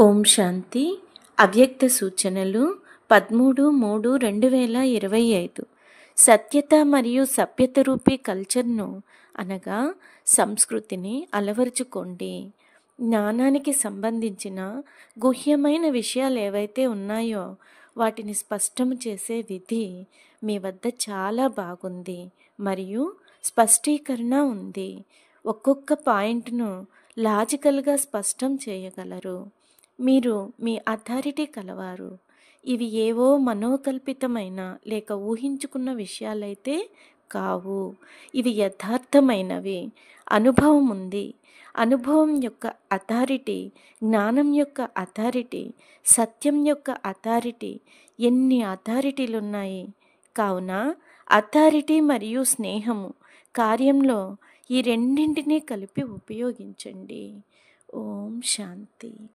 ఓం శాంతి. అవ్యక్త సూచనలు 13/3/2025. సత్యత మరియు సభ్యత రూపీ కల్చర్ను అనగా సంస్కృతిని అలవరుచుకోండి. జ్ఞానానికి సంబంధించిన గుహ్యమైన విషయాలు ఏవైతే ఉన్నాయో వాటిని స్పష్టం చేసే విధి మీ వద్ద చాలా బాగుంది మరియు స్పష్టీకరణ ఉంది. ఒక్కొక్క పాయింట్ను లాజికల్గా స్పష్టం చేయగలరు. మీరు మీ అథారిటీ కలవారు. ఇవి ఏవో మనోకల్పితమైన లేక ఊహించుకున్న విషయాలైతే కావు. ఇవి యథార్థమైనవి. అనుభవం ఉంది. అనుభవం యొక్క అథారిటీ, జ్ఞానం యొక్క అథారిటీ, సత్యం యొక్క అథారిటీ, ఎన్ని అథారిటీలు ఉన్నాయి. కావున అథారిటీ మరియు స్నేహము కార్యంలో ఈ రెండింటినీ కలిపి ఉపయోగించండి. ఓం శాంతి.